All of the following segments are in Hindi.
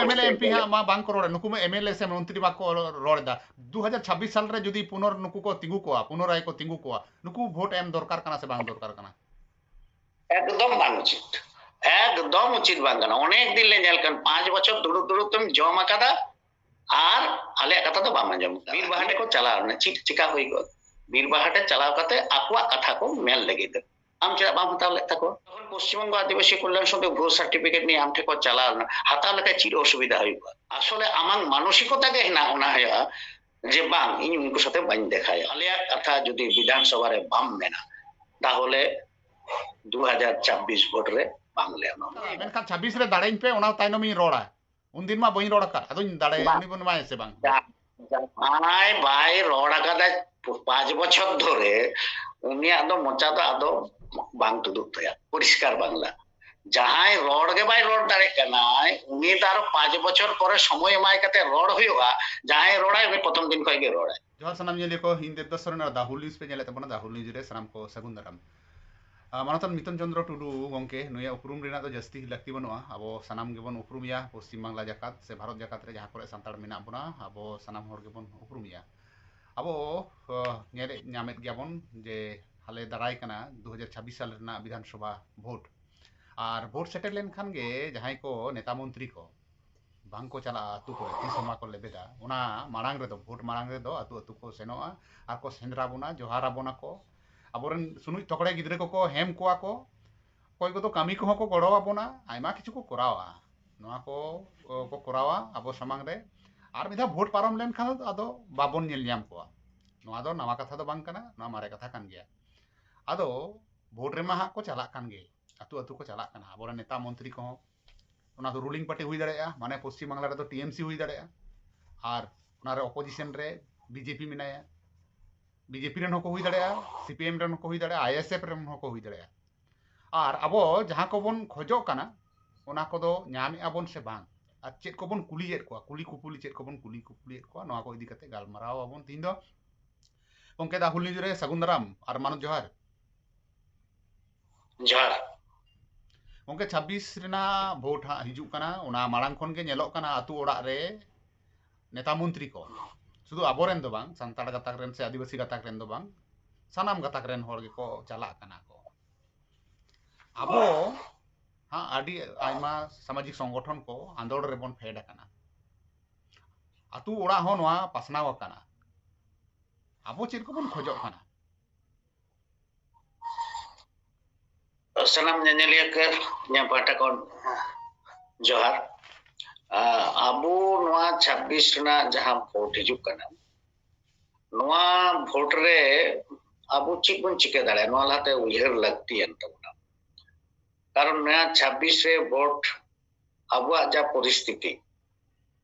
एमएलए एमपी हाँ मा बांग को रोड नुकु में एमएलए से मंत्री बाको रोड दा 2026 साल रे जुदी पुनर नुकु को तिंगु कोआ पुनराय को तिंगु कोआ नुकु वोट एम दरकार कना से बांग दरकार कना एकदम बांग उचित एकदम उचित बांग कना अनेक दिन ले नेल कन 5 बछर दुड़ु दुड़ु तुम जमा कादा आर आले कथा तो बाम जम बीर बाहाटे को चला ने चिका होई गो बीर बाहाटे चलाव कते आकुआ कथा को मेल लगे आम चला बाम हताव ले तको पश्चिम बंग आदिवासी कल्याण संघ भू सर्टिफिकेट नि आम ठे को चला हताव लेके चिर असुविधा होई गो आसले आमांग मानसिकता के हिना ओना हया जे बांग इन उनको साथे बाइन देखाय आले कथा जदि विधानसभा रे बाम मेना ताहले 2026 वोट रे बांग ले मेनखान 26 रे दाड़ेन पे ओना ताइनो मी रोड़ा उनदिन मा बई रोड़ा का अदुन दाड़े उनी बन माय से बांग आय बाय रोड़ा का 5 बछर धरे उनिया दो मोचा दो आदो बांग तुदुक तया परिष्कार बांगला जहां रोड के बाय रोड दाड़े कनाय उनी तार 5 बछर परे समय माय कते रोड हुआ जहां रोड़ा वे प्रथम दिन कई गे रोड़ा जोहार सनाम जे लेको हिंदे दसरन दाहुल न्यूज पे नेले तबना दाहुल न्यूज रे सनाम को सगुन दाराम मानतन मितन चंद्र टुडू गंके नुया उपरुम रेना तो जस्ती लक्ति बनुआ अब सनाम गेबन उपरुमिया पश्चिम बांग्ला जाकात से भारत जाकात रे जहां करे संताड़ मेना बना अब सनाम हर गेबन उपरुमिया अब नेरे नामेत गेबन जे हाले दाराय कना 2026 साल रेना विधानसभा भोट और भोट सेटल लेन खान गे जहां को नेता मंत्री को बांग को चला अतु को तीसमा को लेबेदा ओना मारांग रे दो भोट मारांग रे दो अतु अतु को सेनोआ आर को सेंद्रा बोना जोहारा बोना को अबोरन सुनुई तकड़े गिद्रे को हेम कोआ को कोई को तो कामी को को गड़ो आबोना आयमा किछु को करावा नोआ को करावा अबो समांग रे आर मिधा भोट पारम लेन खान अदो बाबन नेल न्याम कोआ नोआ दो नवा कथा दो बांग कना नोआ मारे कथा कान गया अदो भोट रे मा को चला कान गे अतु अतु को चला कना अबोरन नेता मंत्री को ओना तो रूलिंग पार्टी हुई दाड़ेया माने पश्चिम बांग्ला रे तो टीएमसी हुई दाड़ेया आर ओना रे अपोजिशन रे बीजेपी मिनाया बीजेपी रेन को हुई दाड़ेया सीपीएम रेन को हुई दाड़ेया आईएसएफ रेन को हुई दाड़ेया और अबो जहां को बन खोजो कना ओना को दो न्यामे आबन से बांग आ चेक को बन कुलीएत को कुली कुपुली चेक को बन कुलीएत को नोआ को इदी कते गालमाराव आबन तीन दो ओंके दा हुलनी जरे सगुंदराम और मानव जोहार जोहार ओंके 26 रेना भोट हिजु कना ओना मारांग खन के नेलो कना अतु ओड़ा रे नेता मंत्री को शुद्ध आबोरेन दो बांग संताड़ गताक रेन से आदिवासी गताक रेन दो बांग सानाम गताक रेन होर को चला कना को आबो हाँ आदि आयमा सामाजिक संगठन को आंदोलन रे बन फेड कना अतु ओड़ा हो नोआ पासनाव कना आबो चेर को बन खोजो कना सलाम नेनेलिया कर nya पाटा कोन जोहार आबो नोआ 26 ना जहां भोट हिजु कना नोआ भोट रे आबो चिक बन चिके दाड़े नोआ लाते उयहर लगती एन तबना कारण नया 26 रे भोट आबो जा परिस्थिति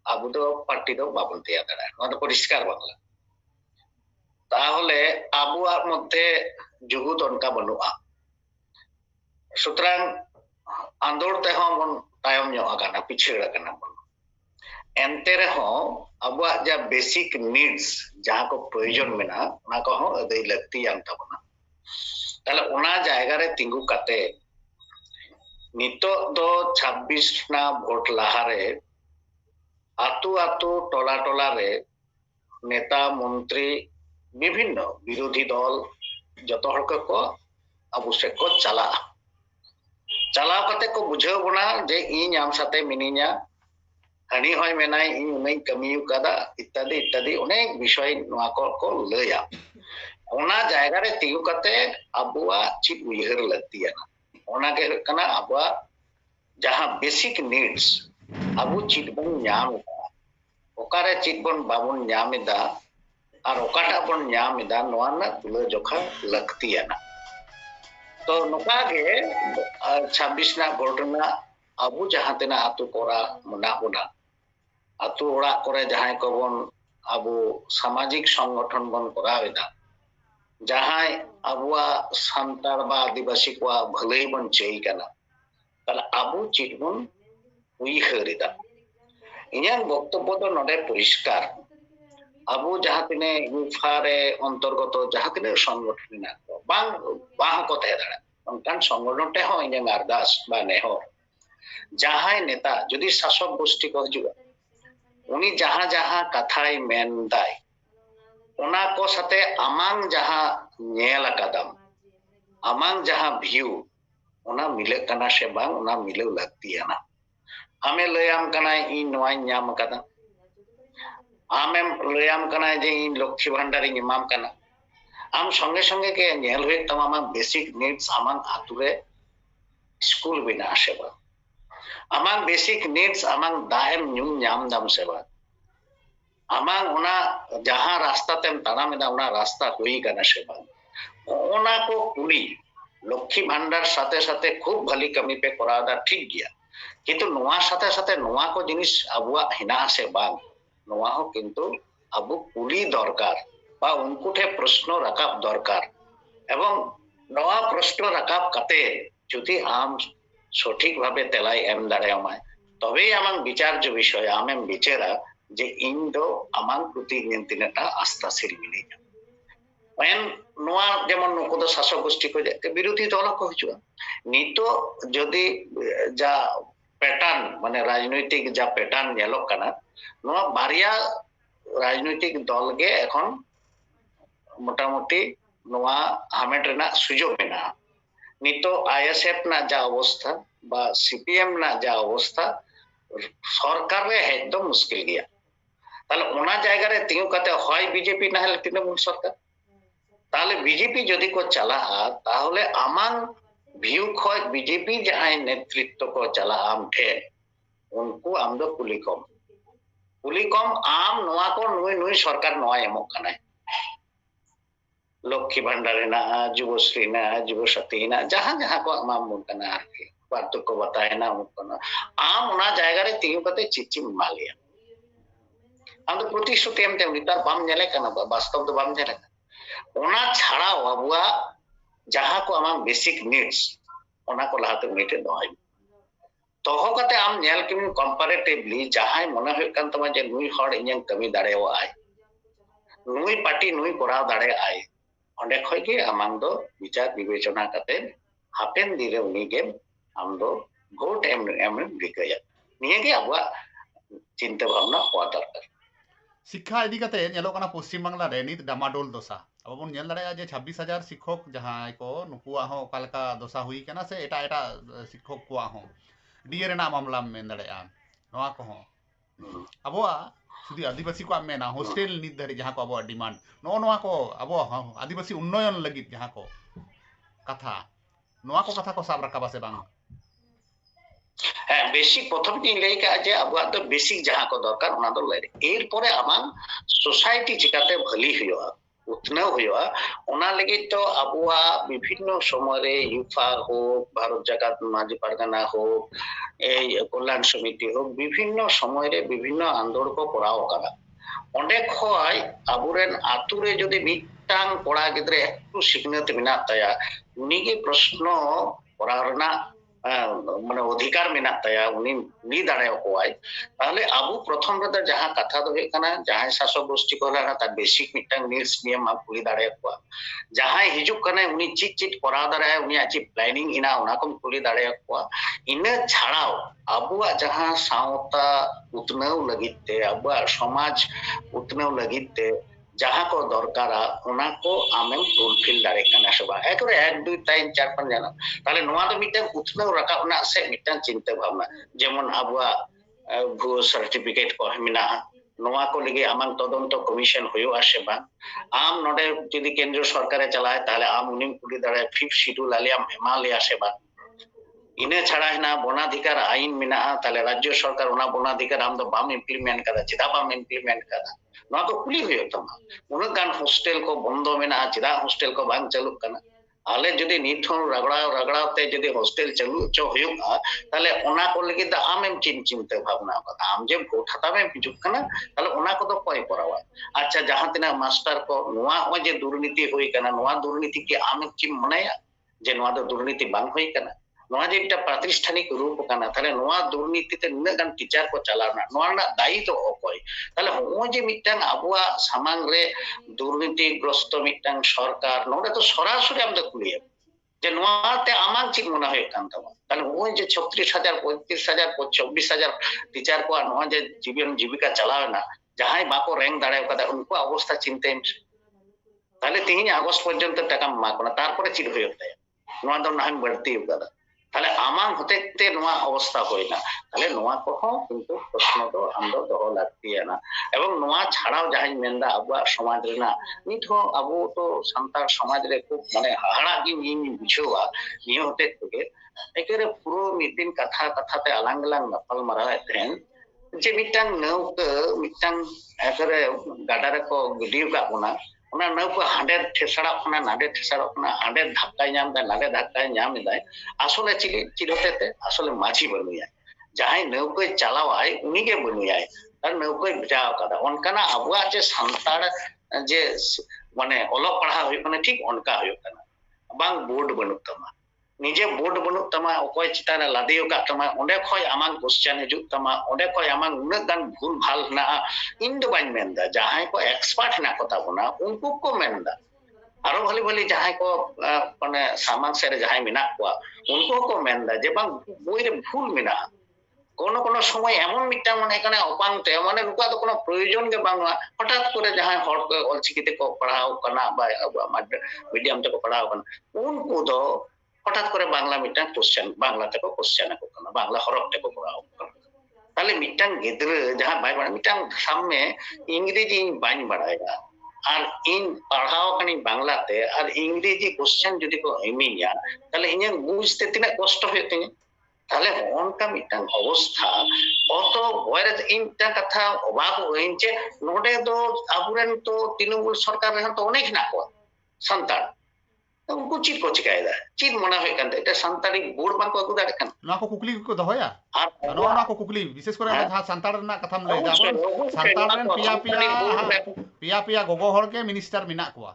आबो दो पार्टी दो बाबन तिया दाड़े नोआ तो परिष्कार बांगला ताहले आबो मध्य जुगुत उनका बनुआ सुतरां आंदोलन ते हम बन तायम ᱧᱚᱜ आकाना पिछड़ आकाना बन एंते रे हो अब जा बेसिक नीड्स जहां को प्रयोजन मेना ना को हो अदई लगती आन तबना ताले ओना जायगा रे तिंगु काते नितो दो 26 ना भोट लाहारे आतु आतु टोला टोला रे नेता मंत्री विभिन्न विरोधी दल जतो हर को अब से को चला चलाव कते को बुझाव बना जे इन आम साथे मिनिया हानि होय मेनाय इन उनै कमियु कादा इत्यादि इत्यादि अनेक विषय नोआ को लया ओना जायगा रे तिगु कते अबुआ चिप उयहर लगतिया ओना के कना अबुआ जहां बेसिक नीड्स अबु चिट बन न्याम ओकारे चिट बन बाबुन न्यामिदा और ओकाटा बन न्यामिदा नोआ ना तुला जोखा लगतिया ना तो नोका के 26 ना भोट ना अबु जहां तेना आतु कोरा मुना बुना आतु ओड़ा करे जहां को बन अबु सामाजिक संगठन बन करावेदा जहां अबुआ संतार बा आदिवासी को भलाई बन चई कना तले अबु चिट बन उइहरिदा इन्यां वक्तव्य तो नडे परिष्कार अबु जहां तिने यूफारे अंतर्गत जहां तिने संगठन ना बांग को तहे दाड़ा उनकान संगठन ते हो इन्यां अरदास बा नेहर जहां नेता जदि शासक गोष्ठी को हजुआ उनी जहां जहां कथाय मेन दाय ओना को साथे आमांग जहां नेल अकादम आमांग जहां व्यू ओना मिले कना से बांग ओना मिले लगतियाना हमें लयाम कना इन नोय ᱧᱟᱢ कदा आमेम लयाम कना जे इन लक्ष्मी भंडार इमाम कना आम संगे संगे के नेल हुए तमाम बेसिक नीड्स आमांग आतुरे स्कूल बिना सेवा आमांग बेसिक नीड्स आमांग दाएम ᱧᱩ ᱧᱟᱢ दाम सेवा आमांग ओना जहां रास्ता तेम ताना मेदा ओना रास्ता हुई कना सेवा ओना को कुली लक्ष्मी भंडार साथे साथे खूब भली कमी पे करादा ठीक गया किंतु नोआ साथे साथे नोआ को जिनिस अबुआ हिना से बांग नोआ हो किंतु अबु कुली दरकार बा उनको ठे प्रश्न रकाब दरकार एवं नोआ प्रश्न रकाब कते जुदी आम सठिक भावे तेलाई एम दाड़ेयामाय तबे आमांग विचार्य विषय आमेम विचारा जे इन दो आमांग प्रति नियंत्रणटा आस्थाशील मिनिया when नोआ जेमन नुको दो शासक गोष्ठी को जे विरोधी दल को हजुआ नितो जदि जा पैटर्न माने राजनैतिक जा पैटर्न नेलो कना नोआ बारिया राजनैतिक दल गे एखन मोटामुटी नोआ हामेट रेना सुजोग मेना नितो आईएसएफ ना जा अवस्था बा सीपीएम ना जा अवस्था सरकार रे एकदम मुश्किल गया ताले ओना जायगा रे तिंगु कते होय बीजेपी ना हेले तृणमूल सरकार ताले बीजेपी जदि को चला ताहले आमांग व्यू खय बीजेपी जहां नेतृत्व को चला आम ठे उनको आम दो कुलिकम आम नोआ को नुई नुई सरकार नोआ एमोक कना लक्ष्मी भंडार ना जुबश्री ना जुबशक्ति ना जहां जहां को आम मुन कना आरके बात को बताए ना मुकना आम ओना जायगा रे तिंगु कते चिचिम मालिया आम तो प्रतिश्रुति एम ते नितार बाम नेले कना वास्तव तो बाम नेले ओना छाड़ा अबुआ जहां को आम बेसिक नीड्स ओना को लाते मीटे दोय तोहो कते आम नेल किम कंपैरेटिवली जहां मने होय कान तमा जे नुई हड़ इᱧ कमी दाड़ेवा आय नुई पार्टी नुई कोराव दाड़े आय ओंडे खय के आमांग दो विचार विवेचना कते हापेन दिरे उनी के आम दो भोट एम रिकया निये के अबुआ चिंता भावना होआ दरकार शिक्षा इदी कते नेलो कना पश्चिम बांग्ला रे नित डामाडोल दोसा अब बोन नेल दाड़े जे 26,000 शिक्षक जहां को नुकुआ हो कालका दोसा हुई कना से एटा एटा शिक्षक कुआ हो डीए रेना मामला में दाड़े नोआ को हो अबुआ सुधी आदिवासी को मेना हॉस्टल नित धरी जहां को अबुआ डिमांड नोआ को अबुआ आदिवासी उन्नयन लगित जहां को कथा नोआ को कथा को साब रकाबा से बांग बेसिक प्रथम दिन लई का जे अबुआ तो बेसिक जहां को दरकार ओना दो लई एर परे आमां सोसाइटी चिकाते भली हुआ उतनाव हुआ ओना लगी तो अबुआ विभिन्न समय रे यूफा हो भारत जाकात माजी पारगाना हो ए कल्याण समिति हो विभिन्न समय रे विभिन्न आंदोलन को कराव करा ओंडे खय अबुरेन आतुरे जदि मिटांग कोड़ा गिद्रे एकटु सिखनत मेना ताया उनी के प्रश्न करारना माने अधिकार मेना ताया उनी नी दाड़े कोआय ताहले आबु प्रथम रे जहां कथा दो हे कना जहां शासक गोष्ठी को लाना ता बेसिक मिटांग नीड्स नियम मा कुली दाड़े को जहां हिजुक कने उनी चिट चिट करा दाड़े उनी आची प्लानिंग इना उना को कुली दाड़े को इने छाड़ाव आबुआ जहां सावता उतनाव लगिते आबुआ समाज उतनाव लगिते जहां को दरकारा उना को आमेम फुलफिल दाड़े कना सबा एकरे 1 2 3 4 5 जाना ताले नोआ तो मिटन उतनाव रका उना से मिटन चिंता भावना जेमन आबुआ भू सर्टिफिकेट को मिना नोआ को लगे आमां तदंत कमिशन होयो आसे बा आम नोडे जदि केंद्र सरकार चलाए ताले आम उनी कुली दाड़े 5th शेड्यूल आलिया हिमालय आसे बा इने छाड़ा हिना वनाधिकार आईन मिना ताले राज्य सरकार उना वनाधिकार आम दो बाम इम्प्लीमेंट करा चिदा बाम इम्प्लीमेंट करा नोआ को कुली हुयो तमा उना गान हॉस्टल को बंद मेना चिदा हॉस्टल को बांग चालू कना आले जदि निथों रगड़ाते जदि हॉस्टल चालू चो हुयो ताले उना को लगी द आम एम चिंता भावना का आम जे भोट हता में पिजुक कना ताले उना को तो कोई करावा अच्छा जहां तिना मास्टर को नोआ हो जे दुर्नीति होई कना नोआ दुर्नीति के आम चिम मनाया जे नोआ दो दुर्नीति बांग होई कना नोआ जे एकटा प्रातिष्ठानिक रूप कना ताले नोआ दुर्नीति ते न गान टीचर को चलाना नोआ ना दायी तो ओकोय ताले हो जे मिटांग अबुआ सामांग रे दुर्नीति ग्रस्त मिटांग सरकार नोडे तो सरासरि हम द कुलिया যে নোয়াতে আমার চিত মনে হয় কান তামা তাহলে ওই যে 36,000 35,000 24,000 টিচার को নোয়া যে জীবন জীবিকা চালাवे না যাহাই বাকো র্যাঙ্ক দাঁড়ায় কাদা উनको অবস্থা চিন্তা তাহলে তিহিᱧ আগস্ট পর্যন্ত টাকা মা কোনা তারপরে চিট হয়ে তাই নোয়া দ নাম বাড়তি কাদা তাহলে আমার হতেতে নোয়া অবস্থা হয় না তাহলে নোয়া কো কিন্তু প্রশ্ন তো আমরা দহ লাগতি না এবং নোয়া ছাড়াও যাহাই মেন্দা আবুয়া সমাজ রেনা নিত আবু তো সান্তার সমাজ রে খুব মানে হাহাড়া কি নিয়ে বুঝেওয়া নিয়ে হতে থেকে একেবারে পুরো মিদিন কথা কথাতে আলাং আলাং নাপাল মারা তেন যে মিটাং নৌকা মিটাং একেবারে গাডা রে কো গিডিউ কা কোনা ᱚᱱᱟ ᱱᱟᱹᱣᱠᱟᱹ ᱦᱟᱸᱰᱮ ᱴᱷᱮᱥᱟᱲᱚᱜ ᱠᱟᱱᱟ ᱱᱟᱰᱮ ᱴᱷᱮᱥᱟᱲᱚᱜ ᱠᱟᱱᱟ ᱦᱟᱸᱰᱮ ধাক্কায় ᱧᱟᱢ ᱫᱟᱭ ᱱᱟᱰᱮ ধাক্কায় ᱧᱟᱢ ᱮᱫᱟᱭ আসলে চিরতেতে আসলে মাঝি বানুয়ায় যাহাই নৌকায় চালাওয়ায় উনিগে বানুয়ায় আর নৌকায় ভিজাও কাদা অনকানা আবুয়া যে সান্তাড় যে মানে অলক পড়া হই মানে ঠিক অনকা হই কানা বাং বোর্ড বানুক তামা নিজে বোর্ড বানুক তামা অকয় চিতারে লাদেও কা তামা ওঁডে খয় আমাং কোশ্চেন হিজুক তামা ওঁডে খয় আমাং উনাগ গান ভুল ভাল না ᱤᱧ ᱫᱚ ᱵᱟᱹᱧ ᱢᱮᱱᱫᱟ ᱡᱟᱦᱟᱸᱭ ᱠᱚ ᱮᱠᱥᱯᱟর্ট ᱦᱮᱱᱟᱜ ᱠᱚ ᱛᱟᱵᱚᱱᱟ ᱩᱱᱠᱩ ᱠᱚ ᱢᱮᱱᱫᱟ ᱟᱨᱚ ᱵᱷᱟᱞᱤ ᱵᱷᱟᱞᱤ ᱡᱟᱦᱟᱸᱭ ᱠᱚ ᱢᱟᱱᱮ ᱥᱟᱢᱟᱝ ᱥᱮᱫ ᱨᱮ ᱡᱟᱦᱟᱸᱭ ᱢᱮᱱᱟᱜ ᱠᱚᱣᱟ ᱩᱱᱠᱩ ᱦᱚᱸᱠᱚ ᱢᱮᱱᱫᱟ ᱡᱮ ᱵᱟᱝ বই রে ভুল মেনাᱜᱼᱟ কোনো কোনো সময় এমন মিটাং মানে এখানে অপাংতে মানে নুকুয়া তো কোনো প্রয়োজন গে বাংলা হঠাৎ করে যাহাই হড় কে অলচিকিতে কো পড়াও কানা বা মিডিয়াম তে কো পড়াও কানা উনকু দো হঠাৎ করে বাংলা মিটাং কোশ্চেন বাংলা তে কো কোশ্চেন কো কানা বাংলা হরফ তে কো পড়াও কানা তাহলে মিটাং গিদ্রে যাহা বাই বাড়া মিটাং সামনে ইংরেজি বাñ বাড়ায়গা আর ইন পড়াও কানি বাংলাতে আর ইংরেজি কোশ্চেন যদি কো এমিয়া তাহলে ইᱧ বুঝতে তিনা কষ্ট হয়ে তিনা তাহলে অনকা মিটাং অবস্থা অত বয়রে ইনটা কথা অবাক হইন যে নোডে দো আবুরেন তো তৃণমূল সরকার রেহান তো অনেক না কো সান্তাড় उनको चीज को चिकायदा चीज मना होय कान এটা সান্তাড়ি বোর্ড বাংকো আগুদা দেখান ᱱᱚᱣᱟ ᱠᱚ ᱠᱩᱠᱞᱤ ᱠᱚ ᱫᱚᱦᱚᱭᱟ আর ᱱᱚᱣᱟ ᱠᱚ ᱠᱩᱠᱞᱤ ᱵᱤᱥᱮᱥ ᱠᱚᱨᱮ ᱡᱟᱦᱟᱸ ᱥᱟᱱᱛᱟᱲ ᱨᱮᱱᱟᱜ ᱠᱟᱛᱷᱟᱢ ᱞᱟᱹᱭᱫᱟ ᱥᱟᱱᱛᱟᱲ ᱨᱮᱱ ᱯᱮᱭᱟ ᱯᱮᱭᱟ ᱜᱚᱜᱚ ᱦᱚᱲ ᱜᱮ ᱢᱤᱱᱤᱥᱴᱟᱨ ᱢᱮᱱᱟᱜ ᱠᱚᱣᱟ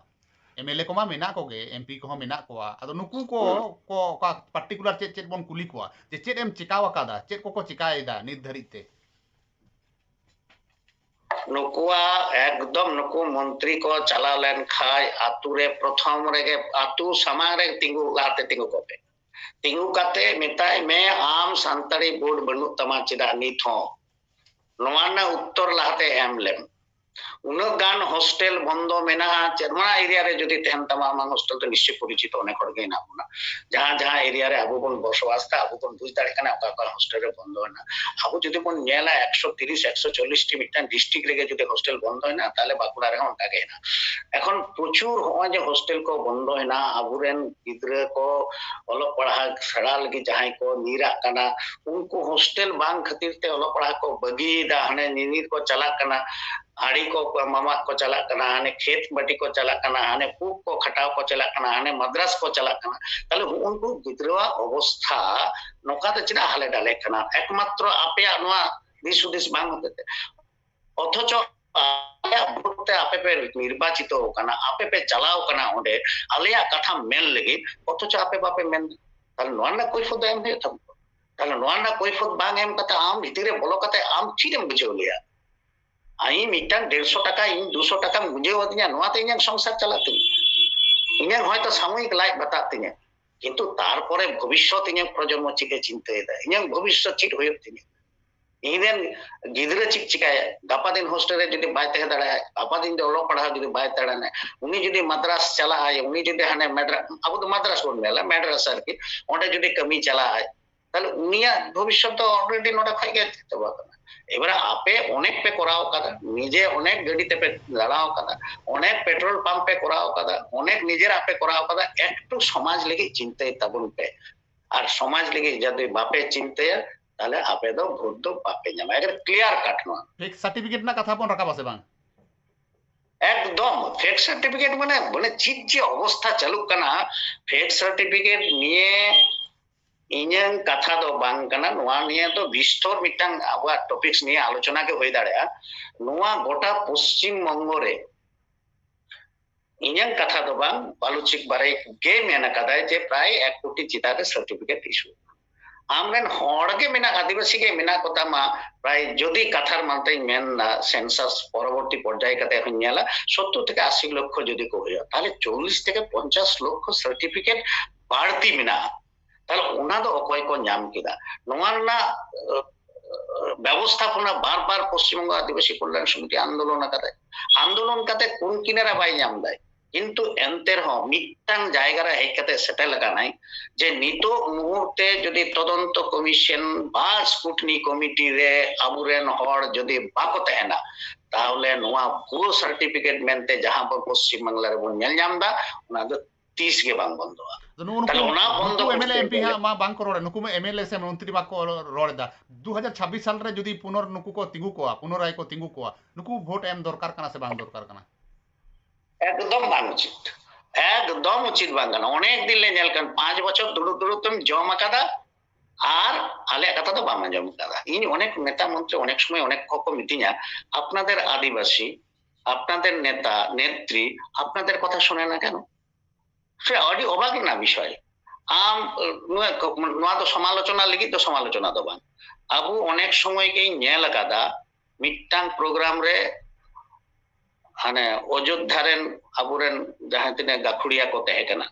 एमएलए को मा मेना को गे एमपी को मेना को अदो नुकु को का पर्टिकुलर चेत चेत बन कुली को जे चेत एम चिकावा कादा चेत को चिकायदा नित धरिते नुकुआ एकदम नुकु मंत्री को चला लेन खाय आतु रे प्रथम रे आतु समाज रे तिंगु लाते तिंगु कोपे तिंगु काते मेताय में आम संताड़ी बोर्ड बनु तमा चिदा नित हो नोवाना उत्तर लाते एमलेम उन्नत गान हॉस्टेल बंद मेना चेरमना एरिया रे जदि तेहन तमा मा हॉस्टेल तो निश्चय परिचित अनेक हर गे नामुना जहां जहां एरिया रे आबो बन बसवास ता आबो बन बुझ दाड़े कना का का हॉस्टेल रे बंद होना आबो जदि बन नेला 130 140 टी मिटन डिस्ट्रिक्ट रे जदि हॉस्टेल बंद होना ताले बाकुड़ा रे होंटा गे ना এখন প্রচুর হয় যে হস্টেল को बंद होना आबुरेन गिद्रे को অল পড়া সেড়া লাগি যাহাই को नीरा कना उनको हॉस्टेल बांग खातिर ते অল পড়া को बगी दा हने नीर को चला कना आड़ी को मामा को चला कना हाने खेत बाटी को चला कना हाने पुक को खटाव को चला कना हाने मद्रास को चला कना ताले उनको गिद्रवा अवस्था नोका ते चिना हाले डाले कना एकमात्र आपेया नोआ दिसुदिस बांग होते অথচ ভোটে আপে পে নির্বাচিত কানা আপে পে চালাও কানা ওডে আলিয়া কথা মেন লাগি অথচ আপে বাপে মেন তাহলে নোয়া না কৈফত এম হয়ে থাকবো তাহলে নোয়া না কৈফত বাং এম কাতে আম ভিতরে বলো কাতে আম চিরেম বুঝেও লিয়া आई मिटान 150 টাকা इन 200 টাকা मुझे वदिया नोआते इᱧ সংসার চালাতে ইᱧ হয়তো সাময়িক লাইফ বাতাতে কিন্তু তারপরে ভবিষ্যৎ ইᱧ প্রজন্ম চিকে চিন্তা দেয় ইᱧ ভবিষ্যৎ চিট হয়ে তিনি ইদেন গিদরে চিক চিকায় গাপা দিন হোস্টেলে যদি বাইতে দাঁড়া গাপা দিন যে অলো পড়া যদি বাইতে দাঁড়া উনি যদি মাদ্রাস চালা হয় উনি যদি হানে মাদ্রাস আবু তো মাদ্রাস বল মেলা মাদ্রাস আর কি ওটা যদি কমি চালা হয় তাহলে উনিয়া ভবিষ্যৎ তো অলরেডি নোটা খাই গেছে তো এবারে আপে অনেক পে করাও কাদা নিজে অনেক গাড়িতে পে দাঁড়াও কাদা অনেক পেট্রোল পাম্পে করাও কাদা অনেক নিজের আপে করাও কাদা একটু সমাজ লেগে চিন্তাই তাবন পে আর সমাজ লেগে যদি বাপে চিন্তা তাহলে আপে দো ভোট দো বাপে জামা এর ক্লিয়ার কাট নয় ফেক সার্টিফিকেট না কথা বন রাখা আছে বাং একদম ফেক সার্টিফিকেট মানে মানে চিট যে অবস্থা চালুক কানা ফেক সার্টিফিকেট নিয়ে इन्हें कथा दो बांग कना नोआ निये तो विस्तार मिटांग आबा टॉपिक्स निये आलोचना के होई दाड़े नोआ गोटा पश्चिम बंग रे इन्हें कथा दो बांग बालुचिक बारे के मेना कदाय जे प्राय 1 कोटी चिता रे सर्टिफिकेट इशू आमरेन हड़ के मेना आदिवासी के मेना कथा मा प्राय जदि कथार मानते मेन ना सेंसास परवर्ती पर्याय कते हन्याला 70 থেকে 80 লক্ষ যদি কো হয় তাহলে 40 থেকে 50 লক্ষ সার্টিফিকেট ᱵᱟᱹᱲᱛᱤ ᱢᱮᱱᱟᱜᱼᱟ ᱛᱟᱦᱞᱮ ᱚᱱᱟ ᱫᱚ ᱚᱠᱚᱭ ᱠᱚ ᱧᱟᱢ ᱠᱮᱫᱟ ᱱᱚᱣᱟ ᱨᱮᱱᱟᱜ ব্যবস্থাপনা বারবার পশ্চিমবঙ্গ আদিবাসী কল্যাণ সমিতি আন্দোলন কাতে কোন কিনারা বাই ᱧᱟᱢ দায় কিন্তু এনতে রহ মিটটাং জায়গারে হেজ কাতে সেটেল কানাই যে নিতো মুহূর্তে যদি তদন্ত কমিশন বা স্কুটনি কমিটি রে আবুরেন হড় যদি বাকো তাহেনা তাহলে নোয়া ভুয়ো সার্টিফিকেট মেনতে যাহা পশ্চিম বাংলা রে বন ñel ñam da ona do 30 ge bang bondoa তাহলে ওনা বন্ধ এমএলএ এমপি মা বাং কো রড়ে নুকু এমএলএ সে মন্ত্রী বাক রড়ে দা 2026 সাল রে যদি পুনর নুকু কো তিঙ্গু কোয়া পুনরায় কো তিঙ্গু কোয়া নুকু ভোট এম দরকার কানা সে বাং দরকার কানা একদম বাং উচিত একদম উচিত বাং কানা অনেক দিন লে ñel kan 5 বছর দুড়ু দুড়ু তুমি জম আকাদা আর আলে কথা তো বাম জম আকাদা ইনি অনেক নেতা মন্ত্রী অনেক সময় অনেক কো মিটিংয়া আপনাদের আদিবাসী আপনাদের নেতা নেত্রী আপনাদের কথা শুনে না কেন সে অডি অবাক না বিষয় আম নোয়া তো সমালোচনা লাগি তো সমালোচনা তো বাং আবু অনেক সময় কে ñel আকাদা মিটটাং প্রোগ্রাম রে মানে অযোধ্যা রেন আবুরেন যাহা তিনে গাখুড়িয়া কো তাহে কানা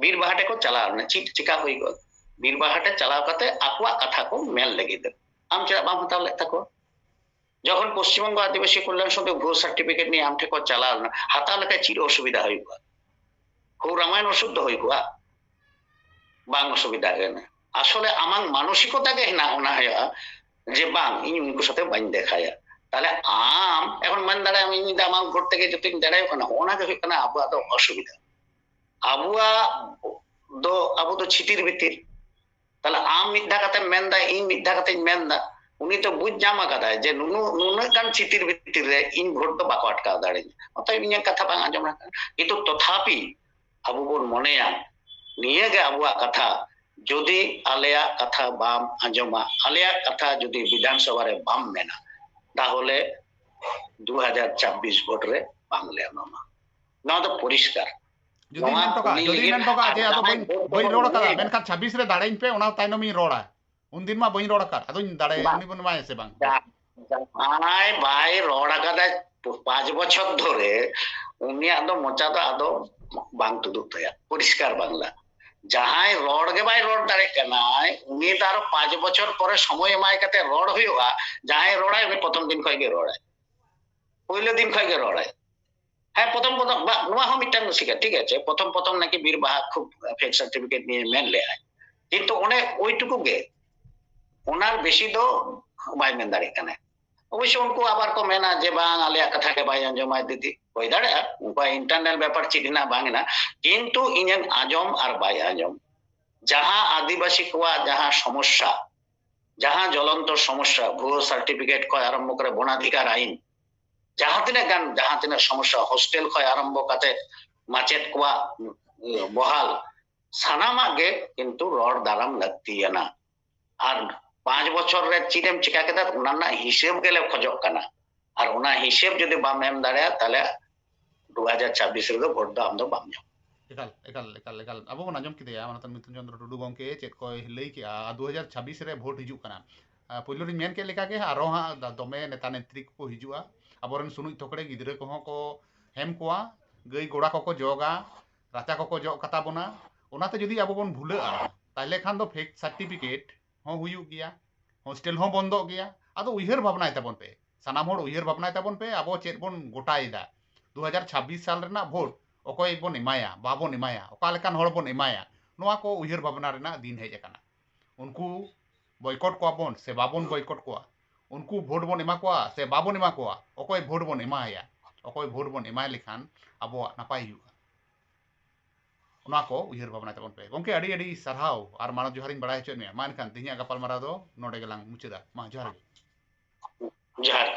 বীর বাহাটে কো চালাও না চিকা হই গো বীর বাহাটে চালাও কাতে আকওয়া কথা কো মেল লাগি দে আম চেরা বাম হতাও লে থাকো যখন পশ্চিমবঙ্গ আদিবাসী কল্যাণ সমিতি ভুয়ো সার্টিফিকেট নিয়ে আমঠে কো চালাও না হাতাও লেখা চির অসুবিধা হই গো হো রামায়ণ অশুদ্ধ হই গো বাং অসুবিধা গেনা আসলে আমাং মানসিকতা গে না ওনা হয়া যে বাং ইনি উনকো সাথে বাই দেখায়া তাহলে আম এখন মান দাঁড়ায় আমি দামাং ভোট থেকে যদি দাঁড়ায় না ওনাকে হই কানা আবুয়া তো অসুবিধা আবুয়া দো আবু তো ছিটির ভিতির তাহলে আম মিথ্যা কাতে মেনদা ইন মিথ্যা কাতে মেনদা উনি তো বুঝ জামা কাদা যে নুনু গান ছিটির ভিতির রে ইন ভোট তো বাকো আটকাও দাঁড়ায় অতএব ইᱧᱟᱹᱜ কথা বাং আঁᱡᱚᱢ না কিন্তু তথাপি আবু বন মনেয়া নিয়ে গে আবুয়া কথা যদি আলেয়া কথা বাম আঁজমা আলেয়া কথা যদি বিধানসভা রে বাম মেনা তাহলে 2026 ভোট রে বাংলে নামা না তো পরিষ্কার যদি মেন টকা যে আদো বই রড় কাদা মেনখান 26 রে দাঁড়াইন পে ওনা তাইনম ই রড়া উনদিন মা বই রড় কার আদোኝ দাঁড়াই উনি বন মা এসে বাং আয় ভাই রড় কাদা 5 বছর ধরে উনি আদো মোচা তো আদো বাং তুদুক তয়া পরিষ্কার বাংলা যাহাই রড় গে ভাই রড় দাঁড়ে কানায় উনি তার 5 বছর পরে সময় এমাই কাতে রড় হইবা যাহাই রড়ায় উনি প্রথম দিন কয় গে রড়ায় পয়লা দিন কয় গে রড়ায় হ্যাঁ প্রথম নোয়া হো মিটাং শিখা ঠিক আছে প্রথম নাকি বীর বাহা খুব ফেক সার্টিফিকেট নিয়ে মেন লে আয় কিন্তু অনেক ওইটুকু গে ওনার বেশি তো বাই মেন দাঁড়ে কানে অবশ্য উনকু আবার কো মেনা যে বাং আলিয়া কথা কে বাই আঁজমাই দিদি কই দাঁড়ে উনকু ইন্টারনাল ব্যাপার চিনা বাং না কিন্তু ইঞ্জান আজম আর বাই আজম যাহা আদিবাসী কোয়া যাহা সমস্যা যাহা জ্বলন্ত সমস্যা ভুয়ো সার্টিফিকেট কয় আরম্ভ করে বনাধিকার আইন যাহা তিনা সমস্যা হোস্টেল কয় আরম্ভ কাতে মাচেত কোয়া বহাল সানামাগে কিন্তু রড় দারাম লাগতিয়া আর 5 বছর রে চিটেম চিকা কেদা ওনার হিসেব গেলে খজক কানা আর ওনা হিসেব যদি বাম এম দাঁড়ায় তাহলে 2026 রে ভোট দাম দো বাম ñam একাল আবো বন আঁজম কিদেয়া মানতন মিথুন চন্দ্র টুডু গংকে চেত কয় লই কি 2026 রে ভোট হিজু কানা পয়লো রিন মেন কে লেকা গে আरो हा दमे नेता नेत्री को हिजुआ আবরেন সুনুই থকড়ে গিদরে কহ কো হেম কোয়া গই গোড়া কো জগা রাচা কো জগ কাতা বনা ওনাতে যদি আবো বন ভুলে তাইলে খান দো ফেক সার্টিফিকেট হো হুয়ু গিয়া হোস্টেল হো বন্ধ গিয়া আদো উইহার ভাবনায় তাবন পে সানাম হড় উইহার ভাবনায় তাবন পে আবো চেত বন গোটাইদা 2026 সাল রেনা ভোট অকয় বন এমায়া বাবন এমায়া অকা লেকান হড় বন এমায়া নোয়া को उइहार भावना रेना दिन हेज अकाना उनको बॉयकट कोआ बन से बाबन बॉयकट कोआ उनको भोट बन एमा कोआ से बाबन एमा कोआ अकय भोट बन एमाया अकय भोट बन एमाय लेखान आबो नापाय हुआ उना को उइहार भावना तबन पे गंके अड़ी अड़ी सरहाव आर मानव जोहारिन बड़ाय हचो मे मान खान तिहिया गपाल मारा दो नोडे गेलांग मुचेदा मा जोहार जोहार